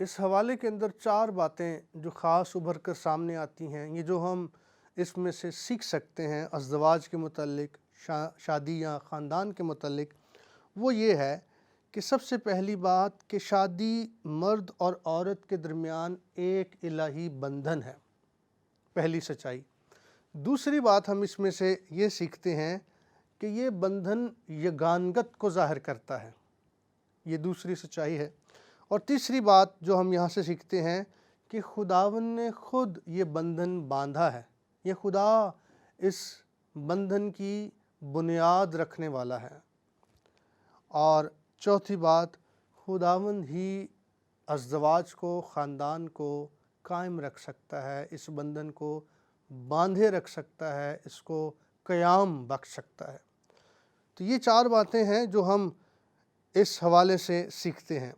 اس حوالے کے اندر 4 باتیں جو خاص ابھر کر سامنے آتی ہیں، یہ جو ہم اس میں سے سیکھ سکتے ہیں ازدواج کے متعلق، شادی یا خاندان کے متعلق، وہ یہ ہے کہ سب سے پہلی بات کہ شادی مرد اور عورت کے درمیان ایک الہی بندھن ہے، پہلی سچائی۔ دوسری بات ہم اس میں سے یہ سیکھتے ہیں کہ یہ بندھن یگانگت کو ظاہر کرتا ہے، یہ دوسری سچائی ہے۔ اور تیسری بات جو ہم یہاں سے سیکھتے ہیں کہ خداوند نے خود یہ بندھن باندھا ہے، یہ خدا اس بندھن کی بنیاد رکھنے والا ہے۔ اور چوتھی بات، خداوند ہی ازدواج کو، خاندان کو قائم رکھ سکتا ہے، اس بندھن کو باندھے رکھ سکتا ہے، اس کو قیام بخش سکتا ہے۔ تو یہ 4 باتیں ہیں جو ہم اس حوالے سے سیکھتے ہیں۔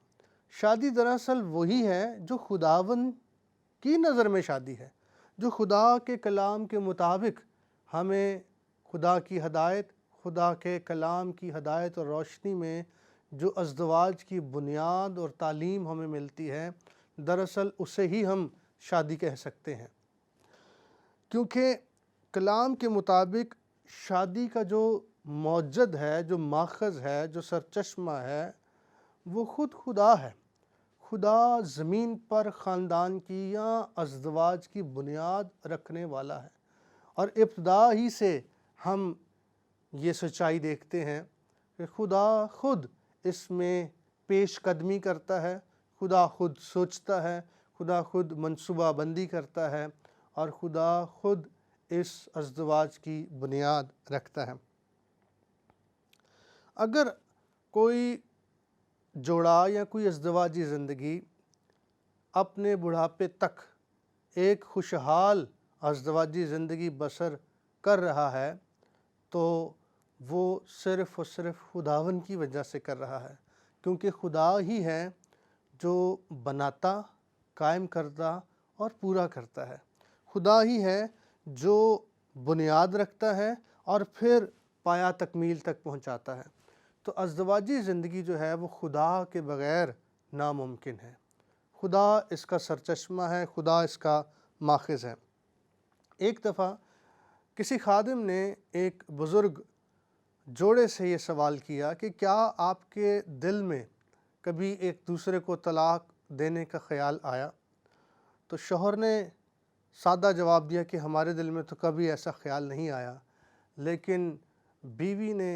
شادی دراصل وہی ہے جو خداوند کی نظر میں شادی ہے، جو خدا کے کلام کے مطابق ہمیں خدا کی ہدایت، خدا کے کلام کی ہدایت اور روشنی میں جو ازدواج کی بنیاد اور تعلیم ہمیں ملتی ہے، دراصل اسے ہی ہم شادی کہہ سکتے ہیں۔ کیونکہ کلام کے مطابق شادی کا جو موجد ہے، جو ماخذ ہے، جو سرچشمہ ہے، وہ خود خدا ہے۔ خدا زمین پر خاندان کی یا ازدواج کی بنیاد رکھنے والا ہے، اور ابتدا ہی سے ہم یہ سچائی دیکھتے ہیں کہ خدا خود اس میں پیش قدمی کرتا ہے، خدا خود سوچتا ہے، خدا خود منصوبہ بندی کرتا ہے، اور خدا خود اس ازدواج کی بنیاد رکھتا ہے۔ اگر کوئی جوڑا یا کوئی ازدواجی زندگی اپنے بڑھاپے تک ایک خوشحال ازدواجی زندگی بسر کر رہا ہے تو وہ صرف اور صرف خداوند کی وجہ سے کر رہا ہے، کیونکہ خدا ہی ہے جو بناتا، قائم کرتا اور پورا کرتا ہے۔ خدا ہی ہے جو بنیاد رکھتا ہے اور پھر پایا تکمیل تک پہنچاتا ہے۔ تو ازدواجی زندگی جو ہے وہ خدا کے بغیر ناممکن ہے۔ خدا اس کا سرچشمہ ہے، خدا اس کا ماخذ ہے۔ ایک دفعہ کسی خادم نے ایک بزرگ جوڑے سے یہ سوال کیا کہ کیا آپ کے دل میں کبھی ایک دوسرے کو طلاق دینے کا خیال آیا؟ تو شوہر نے سادہ جواب دیا کہ ہمارے دل میں تو کبھی ایسا خیال نہیں آیا، لیکن بیوی نے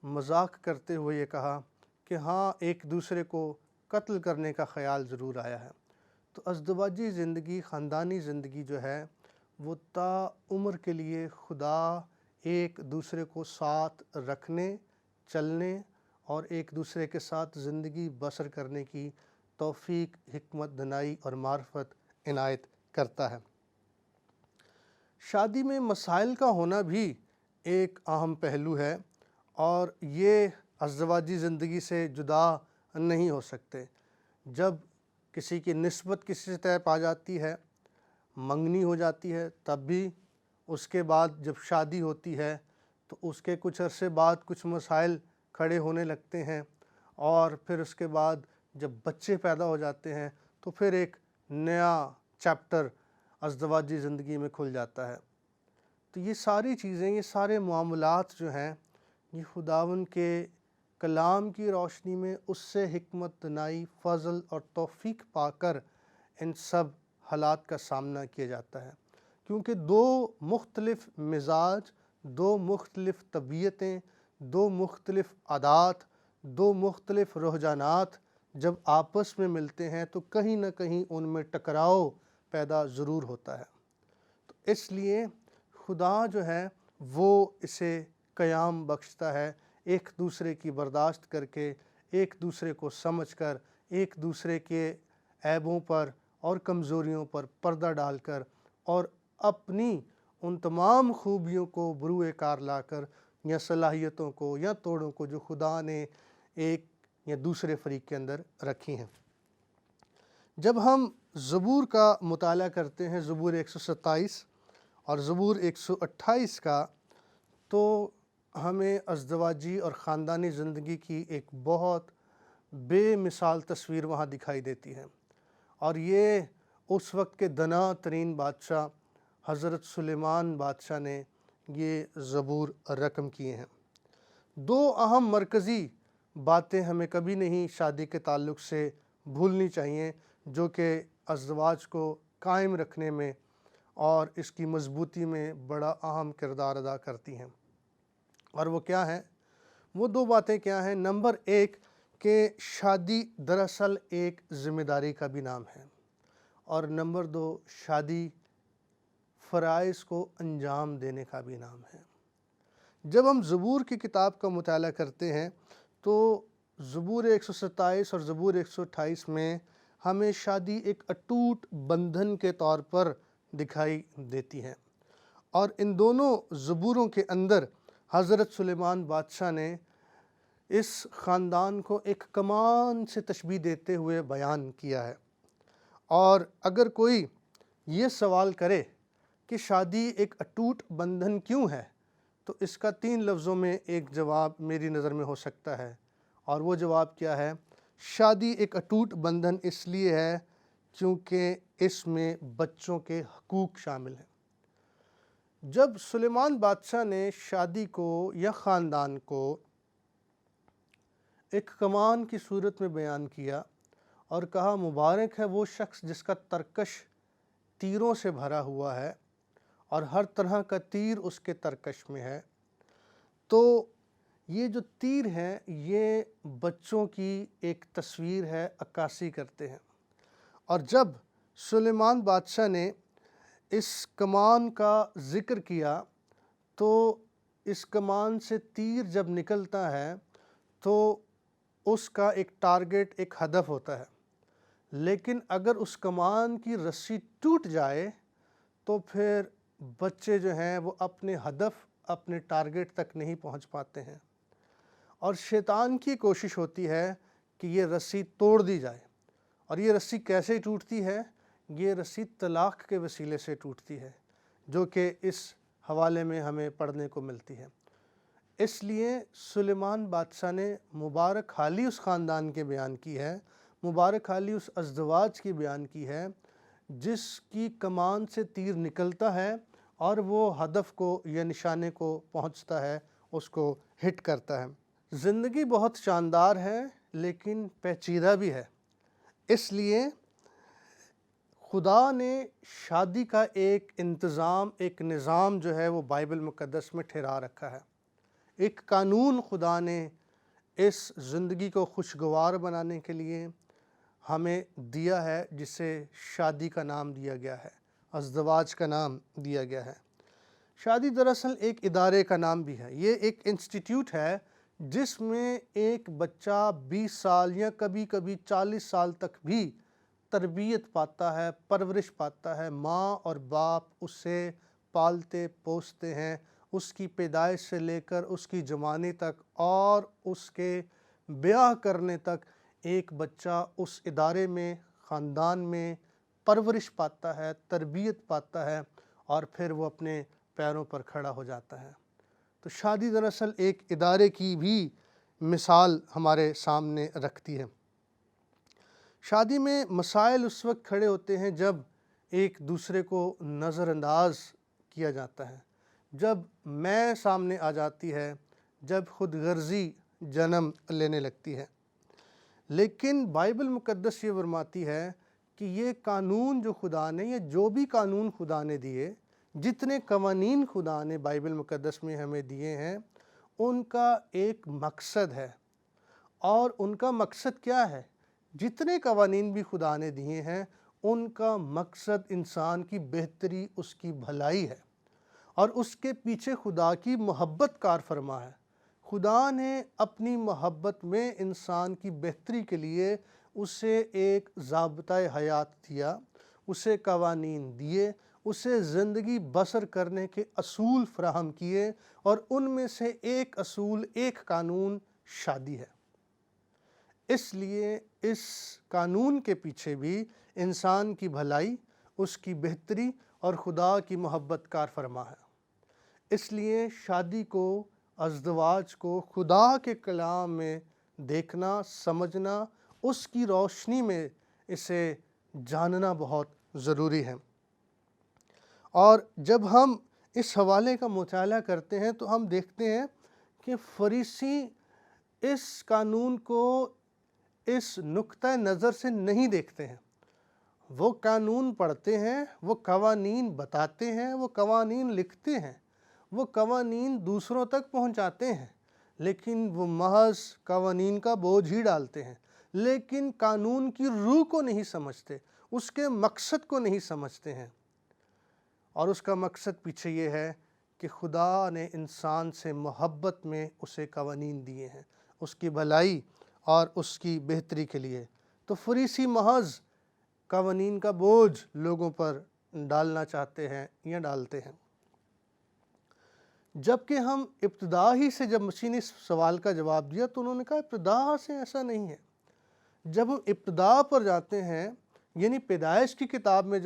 مذاق کرتے ہوئے یہ کہا کہ ہاں، ایک دوسرے کو قتل کرنے کا خیال ضرور آیا ہے۔ تو ازدواجی زندگی، خاندانی زندگی جو ہے وہ تا عمر کے لیے خدا ایک دوسرے کو ساتھ رکھنے، چلنے اور ایک دوسرے کے ساتھ زندگی بسر کرنے کی توفیق، حکمت دانائی اور معرفت عنایت کرتا ہے۔ شادی میں مسائل کا ہونا بھی ایک اہم پہلو ہے، اور یہ ازدواجی زندگی سے جدا نہیں ہو سکتے۔ جب کسی کی نسبت کسی سے طے پا جاتی ہے، منگنی ہو جاتی ہے، تب بھی اس کے بعد جب شادی ہوتی ہے تو اس کے کچھ عرصے بعد کچھ مسائل کھڑے ہونے لگتے ہیں، اور پھر اس کے بعد جب بچے پیدا ہو جاتے ہیں تو پھر ایک نیا چیپٹر ازدواجی زندگی میں کھل جاتا ہے۔ تو یہ ساری چیزیں، یہ سارے معاملات جو ہیں، یہ خداوند کے کلام کی روشنی میں اس سے حکمت دانائی، فضل اور توفیق پا کر ان سب حالات کا سامنا کیا جاتا ہے، کیونکہ 2 مختلف مزاج، 2 مختلف طبیعتیں، 2 مختلف عادات، 2 مختلف رجحانات جب آپس میں ملتے ہیں تو کہیں نہ کہیں ان میں ٹکراؤ پیدا ضرور ہوتا ہے۔ تو اس لیے خدا جو ہے وہ اسے قیام بخشتا ہے، ایک دوسرے کی برداشت کر کے، ایک دوسرے کو سمجھ کر، ایک دوسرے کے عیبوں پر اور کمزوریوں پر پردہ ڈال کر، اور اپنی ان تمام خوبیوں کو بروئے کار لا کر، یا صلاحیتوں کو یا توڑوں کو جو خدا نے ایک یا دوسرے فریق کے اندر رکھی ہیں۔ جب ہم زبور کا مطالعہ کرتے ہیں، زبور 127 اور زبور 128 کا، تو ہمیں ازدواجی اور خاندانی زندگی کی ایک بہت بے مثال تصویر وہاں دکھائی دیتی ہے۔ اور یہ اس وقت کے دنا ترین بادشاہ حضرت سلیمان بادشاہ نے یہ زبور رقم کیے ہیں۔ دو اہم مرکزی باتیں ہمیں کبھی نہیں شادی کے تعلق سے بھولنی چاہیے، جو کہ ازدواج کو قائم رکھنے میں اور اس کی مضبوطی میں بڑا اہم کردار ادا کرتی ہیں۔ اور وہ کیا ہیں؟ وہ دو باتیں کیا ہیں؟ نمبر ایک کہ شادی دراصل ایک ذمہ داری کا بھی نام ہے، اور نمبر دو شادی فرائض کو انجام دینے کا بھی نام ہے۔ جب ہم زبور کی کتاب کا مطالعہ کرتے ہیں تو زبور 127 اور زبور 128 میں ہمیں شادی ایک اٹوٹ بندھن کے طور پر دکھائی دیتی ہے، اور ان دونوں زبوروں کے اندر حضرت سلیمان بادشاہ نے اس خاندان کو ایک کمان سے تشبیہ دیتے ہوئے بیان کیا ہے۔ اور اگر کوئی یہ سوال کرے کہ شادی ایک اٹوٹ بندھن کیوں ہے، تو اس کا 3 لفظوں میں ایک جواب میری نظر میں ہو سکتا ہے، اور وہ جواب کیا ہے؟ شادی ایک اٹوٹ بندھن اس لیے ہے کیونکہ اس میں بچوں کے حقوق شامل ہیں۔ جب سلیمان بادشاہ نے شادی کو یا خاندان کو ایک کمان کی صورت میں بیان کیا اور کہا مبارک ہے وہ شخص جس کا ترکش تیروں سے بھرا ہوا ہے اور ہر طرح کا تیر اس کے ترکش میں ہے، تو یہ جو تیر ہیں یہ بچوں کی ایک تصویر ہے، عکاسی کرتے ہیں۔ اور جب سلیمان بادشاہ نے اس کمان کا ذکر کیا تو اس کمان سے تیر جب نکلتا ہے تو اس کا ایک ٹارگٹ، ایک ہدف ہوتا ہے، لیکن اگر اس کمان کی رسی ٹوٹ جائے تو پھر بچے جو ہیں وہ اپنے ہدف، اپنے ٹارگٹ تک نہیں پہنچ پاتے ہیں، اور شیطان کی کوشش ہوتی ہے کہ یہ رسی توڑ دی جائے۔ اور یہ رسی کیسے ٹوٹتی ہے؟ یہ رسی طلاق کے وسیلے سے ٹوٹتی ہے، جو کہ اس حوالے میں ہمیں پڑھنے کو ملتی ہے۔ اس لیے سلیمان بادشاہ نے مبارک حالی اس خاندان کے بیان کی ہے، مبارک حالی اس ازدواج کی بیان کی ہے جس کی کمان سے تیر نکلتا ہے اور وہ ہدف کو یا نشانے کو پہنچتا ہے، اس کو ہٹ کرتا ہے۔ زندگی بہت شاندار ہے لیکن پیچیدہ بھی ہے، اس لیے خدا نے شادی کا ایک انتظام، ایک نظام جو ہے وہ بائبل مقدس میں ٹھہرا رکھا ہے۔ ایک قانون خدا نے اس زندگی کو خوشگوار بنانے کے لیے ہمیں دیا ہے، جسے شادی کا نام دیا گیا ہے، ازدواج کا نام دیا گیا ہے۔ شادی دراصل ایک ادارے کا نام بھی ہے، یہ ایک انسٹیٹیوٹ ہے جس میں ایک بچہ 20 سال یا کبھی کبھی 40 سال تک بھی تربیت پاتا ہے، پرورش پاتا ہے۔ ماں اور باپ اسے پالتے پوستے ہیں، اس کی پیدائش سے لے کر اس کی جوانی تک اور اس کے بیاہ کرنے تک ایک بچہ اس ادارے میں، خاندان میں پرورش پاتا ہے، تربیت پاتا ہے، اور پھر وہ اپنے پیروں پر کھڑا ہو جاتا ہے۔ تو شادی دراصل ایک ادارے کی بھی مثال ہمارے سامنے رکھتی ہے۔ شادی میں مسائل اس وقت کھڑے ہوتے ہیں جب ایک دوسرے کو نظر انداز کیا جاتا ہے، جب میں سامنے آ جاتی ہے، جب خود غرضی جنم لینے لگتی ہے۔ لیکن بائبل مقدس یہ فرماتی ہے کہ یہ قانون جو خدا نے، یہ جو بھی قانون خدا نے دیے، جتنے قوانین خدا نے بائبل مقدس میں ہمیں دیے ہیں، ان کا ایک مقصد ہے۔ اور ان کا مقصد کیا ہے؟ جتنے قوانین بھی خدا نے دیے ہیں ان کا مقصد انسان کی بہتری، اس کی بھلائی ہے، اور اس کے پیچھے خدا کی محبت کار فرما ہے۔ خدا نے اپنی محبت میں انسان کی بہتری کے لیے اسے ایک ضابطۂ حیات دیا، اسے قوانین دیے، اسے زندگی بسر کرنے کے اصول فراہم کیے، اور ان میں سے ایک اصول، ایک قانون شادی ہے۔ اس لیے اس قانون کے پیچھے بھی انسان کی بھلائی، اس کی بہتری اور خدا کی محبت کار فرما ہے۔ اس لیے شادی کو، ازدواج کو خدا کے کلام میں دیکھنا، سمجھنا، اس کی روشنی میں اسے جاننا بہت ضروری ہے۔ اور جب ہم اس حوالے کا مطالعہ کرتے ہیں تو ہم دیکھتے ہیں کہ فریسی اس قانون کو اس نقطہ نظر سے نہیں دیکھتے ہیں۔ وہ قانون پڑھتے ہیں، وہ قوانین بتاتے ہیں، وہ قوانین لکھتے ہیں، وہ قوانین دوسروں تک پہنچاتے ہیں، لیکن وہ محض قوانین کا بوجھ ہی ڈالتے ہیں، لیکن قانون کی روح کو نہیں سمجھتے، اس کے مقصد کو نہیں سمجھتے ہیں۔ اور اس کا مقصد پیچھے یہ ہے کہ خدا نے انسان سے محبت میں اسے قوانین دیے ہیں، اس کی بھلائی اور اس کی بہتری کے لیے۔ تو فریسی محض قوانین کا بوجھ لوگوں پر ڈالنا چاہتے ہیں یا ڈالتے ہیں، جبکہ ہم ابتدا ہی سے جب مسیح نے اس سوال کا جواب دیا تو انہوں نے کہا ابتدا سے ایسا نہیں ہے۔ جب ہم ابتدا پر جاتے ہیں، یعنی پیدائش کی کتاب میں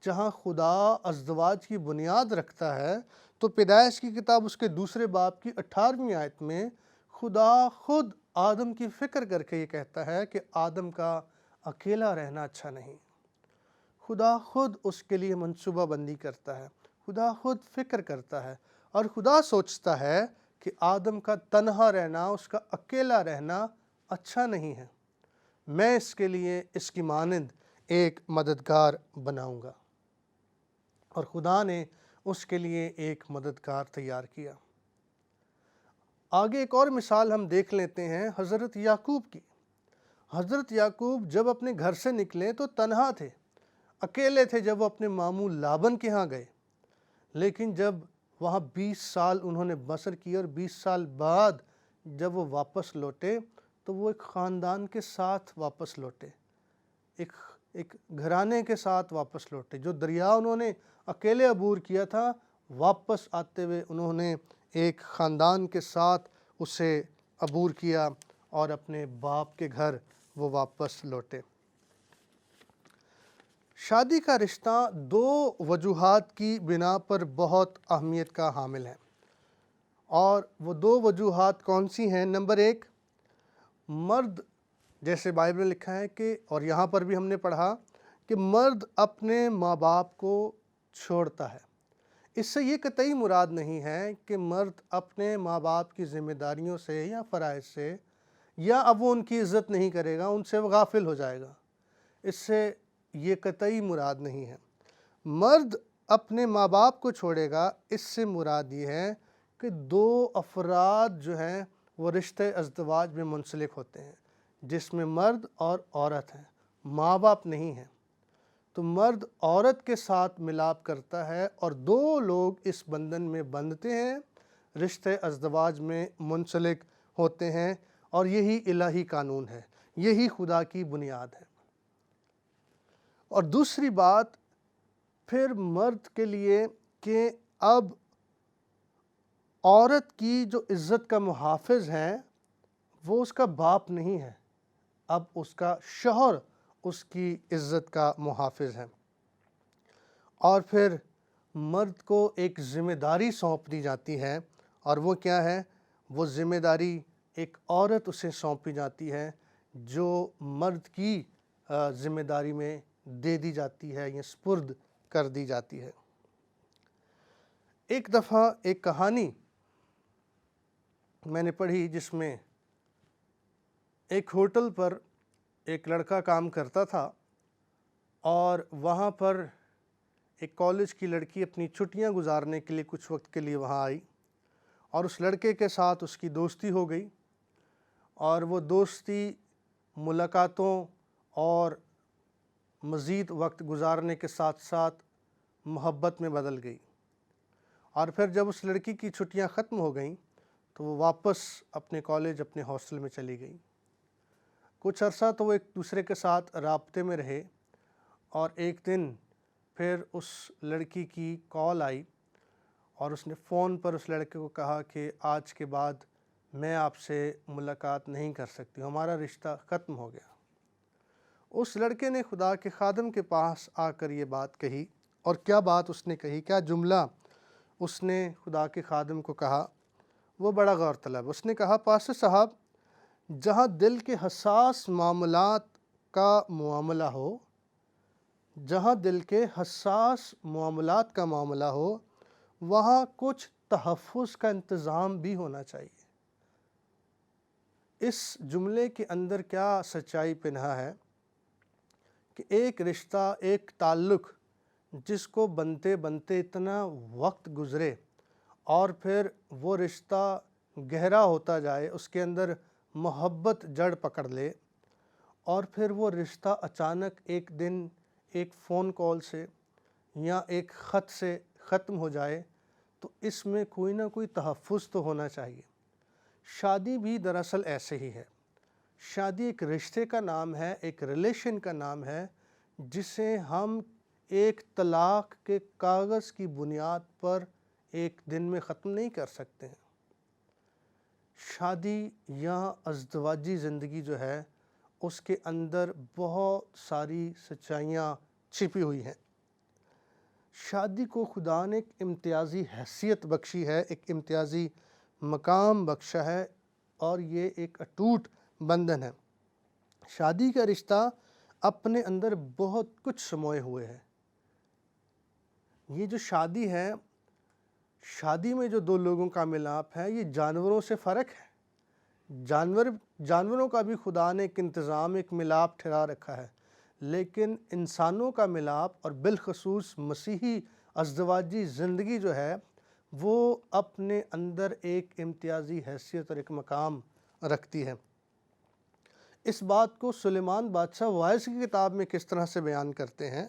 جہاں خدا ازدواج کی بنیاد رکھتا ہے، تو پیدائش کی کتاب اس کے دوسرے باب کی 18ویں آیت میں خدا خود آدم کی فکر کر کے یہ کہتا ہے کہ آدم کا اکیلا رہنا اچھا نہیں۔ خدا خود اس کے لیے منصوبہ بندی کرتا ہے، خدا خود فکر کرتا ہے، اور خدا سوچتا ہے کہ آدم کا تنہا رہنا، اس کا اکیلا رہنا اچھا نہیں ہے۔ میں اس کے لیے اس کی مانند ایک مددگار بناؤں گا، اور خدا نے اس کے لیے ایک مددگار تیار کیا۔ آگے ایک اور مثال ہم دیکھ لیتے ہیں حضرت یعقوب کی۔ حضرت یعقوب جب اپنے گھر سے نکلے تو تنہا تھے، اکیلے تھے جب وہ اپنے ماموں لابن کے ہاں گئے، لیکن جب وہاں 20 سال انہوں نے بسر کیے اور 20 سال بعد جب وہ واپس لوٹے تو وہ ایک خاندان کے ساتھ واپس لوٹے، ایک گھرانے کے ساتھ واپس لوٹے۔ جو دریا انہوں نے اکیلے عبور کیا تھا، واپس آتے ہوئے انہوں نے ایک خاندان کے ساتھ اسے عبور کیا اور اپنے باپ کے گھر وہ واپس لوٹے۔ شادی کا رشتہ 2 وجوہات کی بنا پر بہت اہمیت کا حامل ہے، اور وہ 2 وجوہات کون سی ہیں؟ نمبر 1، مرد، جیسے بائبل میں لکھا ہے کہ، اور یہاں پر بھی ہم نے پڑھا کہ مرد اپنے ماں باپ کو چھوڑتا ہے۔ اس سے یہ قطعی مراد نہیں ہے کہ مرد اپنے ماں باپ کی ذمہ داریوں سے یا فرائض سے، یا اب وہ ان کی عزت نہیں کرے گا، ان سے وہ غافل ہو جائے گا۔ اس سے یہ قطعی مراد نہیں ہے۔ مرد اپنے ماں باپ کو چھوڑے گا، اس سے مراد یہ ہے کہ 2 افراد جو ہیں وہ رشتے ازدواج میں منسلک ہوتے ہیں، جس میں مرد اور عورت ہیں، ماں باپ نہیں ہیں۔ تو مرد عورت کے ساتھ ملاپ کرتا ہے اور 2 لوگ اس بندھن میں بندھتے ہیں، رشتے ازدواج میں منسلک ہوتے ہیں، اور یہی الہی قانون ہے، یہی خدا کی بنیاد ہے۔ اور دوسری بات پھر مرد کے لیے کہ اب عورت کی جو عزت کا محافظ ہے وہ اس کا باپ نہیں ہے، اب اس کا شوہر اس کی عزت کا محافظ ہے۔ اور پھر مرد کو ایک ذمہ داری سونپ دی جاتی ہے، اور وہ کیا ہے؟ وہ ذمہ داری ایک عورت اسے سونپی جاتی ہے جو مرد کی ذمہ داری میں دے دی جاتی ہے یا سپرد کر دی جاتی ہے۔ ایک دفعہ ایک کہانی میں نے پڑھی جس میں ایک ہوٹل پر ایک لڑکا کام کرتا تھا، اور وہاں پر ایک کالج کی لڑکی اپنی چھٹیاں گزارنے کے لیے کچھ وقت کے لیے وہاں آئی، اور اس لڑکے کے ساتھ اس کی دوستی ہو گئی، اور وہ دوستی ملاقاتوں اور مزید وقت گزارنے کے ساتھ ساتھ محبت میں بدل گئی۔ اور پھر جب اس لڑکی کی چھٹیاں ختم ہو گئیں تو وہ واپس اپنے کالج، اپنے ہاسٹل میں چلی گئی۔ کچھ عرصہ تو وہ ایک دوسرے کے ساتھ رابطے میں رہے، اور ایک دن پھر اس لڑکی کی کال آئی، اور اس نے فون پر اس لڑکے کو کہا کہ آج کے بعد میں آپ سے ملاقات نہیں کر سکتی، ہمارا رشتہ ختم ہو گیا۔ اس لڑکے نے خدا کے خادم کے پاس آ کر یہ بات کہی، اور کیا بات اس نے کہی، کیا جملہ اس نے خدا کے خادم کو کہا، وہ بڑا غور طلب۔ اس نے کہا، پاسٹر صاحب، جہاں دل کے حساس معاملات کا معاملہ ہو جہاں دل کے حساس معاملات کا معاملہ ہو وہاں کچھ تحفظ کا انتظام بھی ہونا چاہیے۔ اس جملے کے اندر کیا سچائی پنہا ہے کہ ایک رشتہ، ایک تعلق جس کو بنتے بنتے اتنا وقت گزرے اور پھر وہ رشتہ گہرا ہوتا جائے، اس کے اندر محبت جڑ پکڑ لے، اور پھر وہ رشتہ اچانک ایک دن ایک فون کال سے یا ایک خط سے ختم ہو جائے، تو اس میں کوئی نہ کوئی تحفظ تو ہونا چاہیے۔ شادی بھی دراصل ایسے ہی ہے۔ شادی ایک رشتے کا نام ہے، ایک ریلیشن کا نام ہے، جسے ہم ایک طلاق کے کاغذ کی بنیاد پر ایک دن میں ختم نہیں کر سکتے ہیں۔ شادی یا ازدواجی زندگی جو ہے اس کے اندر بہت ساری سچائیاں چھپی ہوئی ہیں۔ شادی کو خدا نے ایک امتیازی حیثیت بخشی ہے، ایک امتیازی مقام بخشا ہے، اور یہ ایک اٹوٹ بندھن ہے۔ شادی کا رشتہ اپنے اندر بہت کچھ سموئے ہوئے ہے۔ یہ جو شادی ہے، شادی میں جو دو لوگوں کا ملاپ ہے، یہ جانوروں سے فرق ہے۔ جانوروں کا بھی خدا نے ایک انتظام، ایک ملاپ ٹھہرا رکھا ہے، لیکن انسانوں کا ملاپ اور بالخصوص مسیحی ازدواجی زندگی جو ہے وہ اپنے اندر ایک امتیازی حیثیت اور ایک مقام رکھتی ہے۔ اس بات کو سلیمان بادشاہ وائس کی کتاب میں کس طرح سے بیان کرتے ہیں؟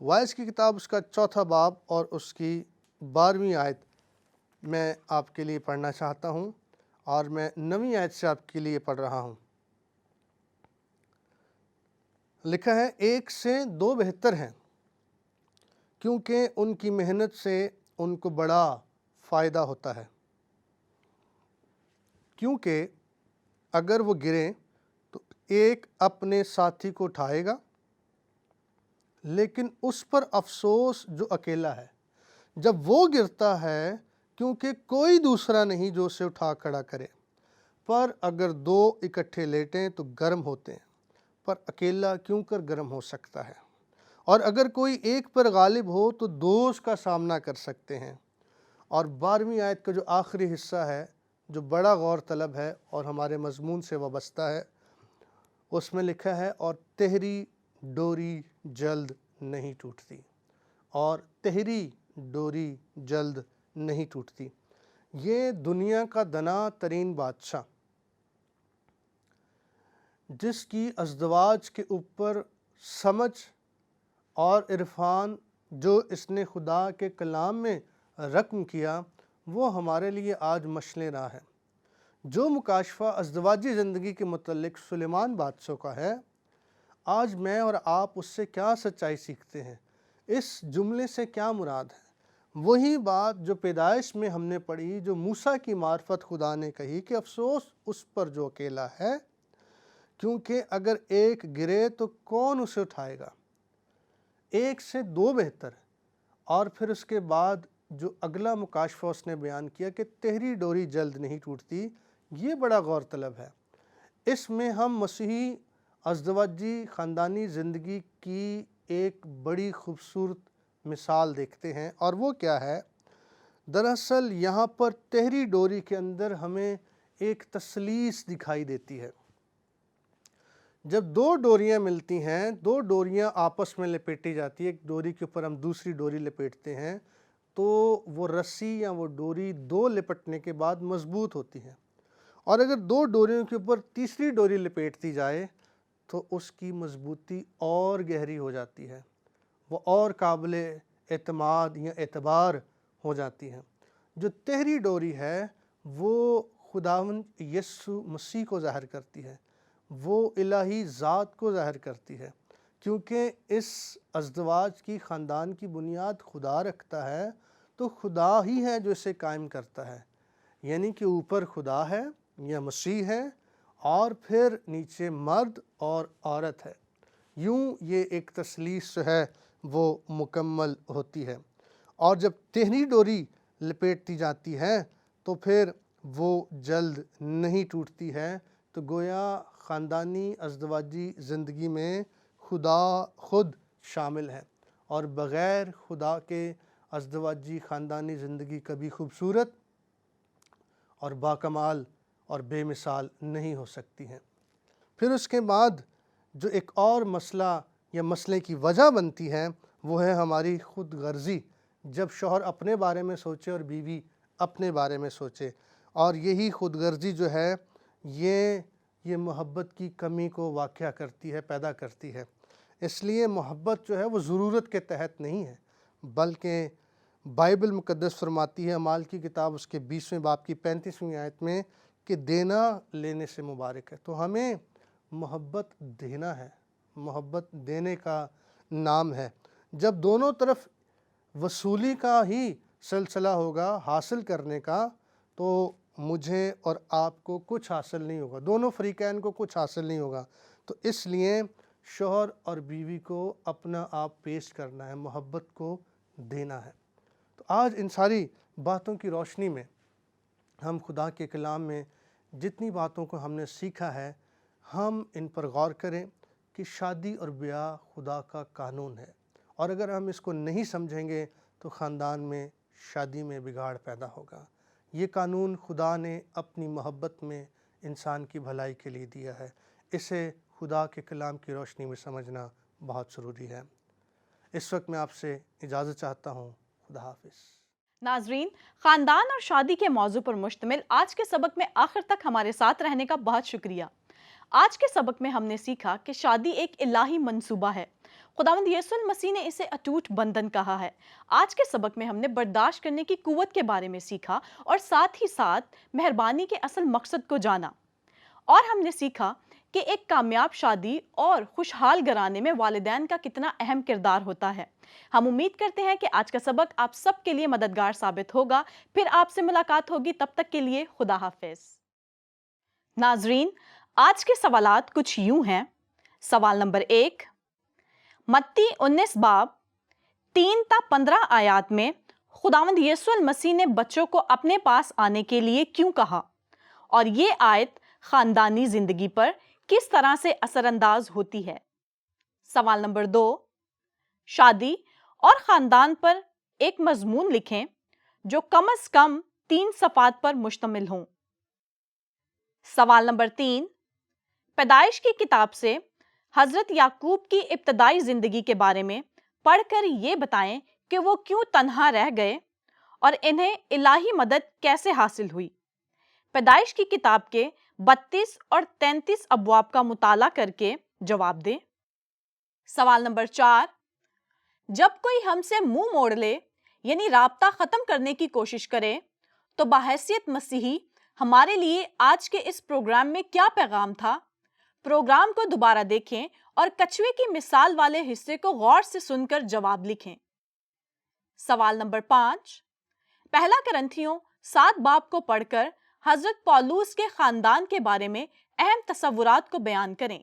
وائس کی کتاب اس کا 4 باب اور اس کی 12ویں آیت میں آپ کے لیے پڑھنا چاہتا ہوں، اور میں 9ویں آیت سے آپ کے لیے پڑھ رہا ہوں۔ لکھا ہے، ایک سے دو بہتر ہیں، کیونکہ ان کی محنت سے ان کو بڑا فائدہ ہوتا ہے، کیونکہ اگر وہ گریں تو ایک اپنے ساتھی کو اٹھائے گا، لیکن اس پر افسوس جو اکیلا ہے جب وہ گرتا ہے، کیونکہ کوئی دوسرا نہیں جو اسے اٹھا کھڑا کرے۔ پر اگر دو اکٹھے لیٹیں تو گرم ہوتے ہیں، پر اکیلا کیوں کر گرم ہو سکتا ہے؟ اور اگر کوئی ایک پر غالب ہو تو دو اس کا سامنا کر سکتے ہیں۔ اور 12ویں آیت کا جو آخری حصہ ہے، جو بڑا غور طلب ہے اور ہمارے مضمون سے وابستہ ہے، اس میں لکھا ہے، اور تہری ڈوری جلد نہیں ٹوٹتی، اور تہری ڈوری جلد نہیں ٹوٹتی۔ یہ دنیا کا دنا ترین بادشاہ، جس کی ازدواج کے اوپر سمجھ اور عرفان جو اس نے خدا کے کلام میں رقم کیا، وہ ہمارے لیے آج مشعل راہ ہے۔ جو مکاشفہ ازدواجی زندگی کے متعلق سلیمان بادشاہ کا ہے، آج میں اور آپ اس سے کیا سچائی سیکھتے ہیں؟ اس جملے سے کیا مراد ہے؟ وہی بات جو پیدائش میں ہم نے پڑھی، جو موسیٰ کی معرفت خدا نے کہی کہ افسوس اس پر جو اکیلا ہے، کیونکہ اگر ایک گرے تو کون اسے اٹھائے گا؟ ایک سے دو بہتر۔ اور پھر اس کے بعد جو اگلا مکاشفہ اس نے بیان کیا کہ تہری ڈوری جلد نہیں ٹوٹتی، یہ بڑا غور طلب ہے۔ اس میں ہم مسیحی ازدواجی خاندانی زندگی کی ایک بڑی خوبصورت مثال دیکھتے ہیں، اور وہ کیا ہے؟ دراصل یہاں پر تہری ڈوری کے اندر ہمیں ایک تثلیث دکھائی دیتی ہے۔ جب دو ڈوریاں ملتی ہیں، دو ڈوریاں آپس میں لپیٹی جاتی ہے، ایک ڈوری کے اوپر ہم دوسری ڈوری لپیٹتے ہیں، تو وہ رسی یا وہ ڈوری دو لپٹنے کے بعد مضبوط ہوتی ہے، اور اگر دو ڈوریوں کے اوپر تیسری ڈوری لپیٹتی جائے تو اس کی مضبوطی اور گہری ہو جاتی ہے، وہ اور قابل اعتماد یا اعتبار ہو جاتی ہے۔ جو تہری ڈوری ہے وہ خداوند یسوع مسیح کو ظاہر کرتی ہے، وہ الہی ذات کو ظاہر کرتی ہے، کیونکہ اس ازدواج کی خاندان کی بنیاد خدا رکھتا ہے، تو خدا ہی ہے جو اسے قائم کرتا ہے، یعنی کہ اوپر خدا ہے یا مسیح ہے، اور پھر نیچے مرد اور عورت ہے۔ یوں یہ ایک تثلیث جو ہے وہ مکمل ہوتی ہے، اور جب تہری ڈوری لپیٹتی جاتی ہے تو پھر وہ جلد نہیں ٹوٹتی ہے۔ تو گویا خاندانی ازدواجی زندگی میں خدا خود شامل ہے، اور بغیر خدا کے ازدواجی خاندانی زندگی کبھی خوبصورت اور باکمال اور بے مثال نہیں ہو سکتی ہیں۔ پھر اس کے بعد جو ایک اور مسئلہ یا مسئلے کی وجہ بنتی ہے وہ ہے ہماری خود غرضی، جب شوہر اپنے بارے میں سوچے اور بیوی اپنے بارے میں سوچے، اور یہی خود غرضی جو ہے یہ محبت کی کمی کو واقع کرتی ہے، پیدا کرتی ہے۔ اس لیے محبت جو ہے وہ ضرورت کے تحت نہیں ہے، بلکہ بائبل مقدس فرماتی ہے اعمال کی کتاب اس کے 20ویں باب کی 35ویں آیت میں کہ دینا لینے سے مبارک ہے۔ تو ہمیں محبت دینا ہے، محبت دینے کا نام ہے۔ جب دونوں طرف وصولی کا ہی سلسلہ ہوگا حاصل کرنے کا، تو مجھے اور آپ کو کچھ حاصل نہیں ہوگا، دونوں فریقین کو کچھ حاصل نہیں ہوگا۔ تو اس لیے شوہر اور بیوی کو اپنا آپ پیش کرنا ہے، محبت کو دینا ہے۔ تو آج ان ساری باتوں کی روشنی میں ہم خدا کے کلام میں جتنی باتوں کو ہم نے سیکھا ہے، ہم ان پر غور کریں کہ شادی اور بیاہ خدا کا قانون ہے، اور اگر ہم اس کو نہیں سمجھیں گے تو خاندان میں شادی میں بگاڑ پیدا ہوگا۔ یہ قانون خدا نے اپنی محبت میں انسان کی بھلائی کے لیے دیا ہے، اسے خدا کے کلام کی روشنی میں سمجھنا بہت ضروری ہے۔ اس وقت میں آپ سے اجازت چاہتا ہوں۔ خدا حافظ۔ ناظرین، خاندان اور شادی کے موضوع پر مشتمل آج کے سبق میں آخر تک ہمارے ساتھ رہنے کا بہت شکریہ۔ آج کے سبق میں ہم نے سیکھا کہ شادی ایک الہی منصوبہ ہے، خداوند یسوع المسیح نے اسے اٹوٹ بندھن کہا ہے۔ آج کے سبق میں ہم نے برداشت کرنے کی قوت کے بارے میں سیکھا، اور ساتھ ہی ساتھ مہربانی کے اصل مقصد کو جانا، اور ہم نے سیکھا کہ ایک کامیاب شادی اور خوشحال گھرانے میں والدین کا کتنا اہم کردار ہوتا ہے۔ ہم امید کرتے ہیں کہ آج کا سبق آپ سب کے لیے مددگار ثابت ہوگا۔ پھر آپ سے ملاقات ہوگی، تب تک کے لیے خدا حافظ۔ ناظرین، آج کے سوالات کچھ یوں ہیں۔ سوال نمبر 1، متی 19 باب 3 تا 15 آیات میں خداوند یسوع المسیح نے بچوں کو اپنے پاس آنے کے لیے کیوں کہا، اور یہ آیت خاندانی زندگی پر کس طرح سے اثر انداز ہوتی ہے؟ سوال نمبر 2، شادی اور خاندان پر ایک مضمون لکھیں جو کم از کم 3 صفحات پر مشتمل ہوں۔ سوال نمبر 3، پیدائش کی کتاب سے حضرت یعقوب کی ابتدائی زندگی کے بارے میں پڑھ کر یہ بتائیں کہ وہ کیوں تنہا رہ گئے اور انہیں الہی مدد کیسے حاصل ہوئی۔ پیدائش کی کتاب کے 32 اور 33 ابواب کا مطالعہ کر کے جواب دیں۔ سوال نمبر 4، جب کوئی ہم سے منہ موڑ لے یعنی رابطہ ختم کرنے کی کوشش کرے تو بحیثیت مسیحی ہمارے لیے آج کے اس پروگرام میں کیا پیغام تھا؟ پروگرام کو دوبارہ دیکھیں اور کچھوے کی مثال والے حصے کو غور سے سن کر جواب لکھیں۔ سوال نمبر 5، پہلا کرنتھیوں 7 باب کو پڑھ کر حضرت پولوس کے خاندان کے بارے میں اہم تصورات کو بیان کریں۔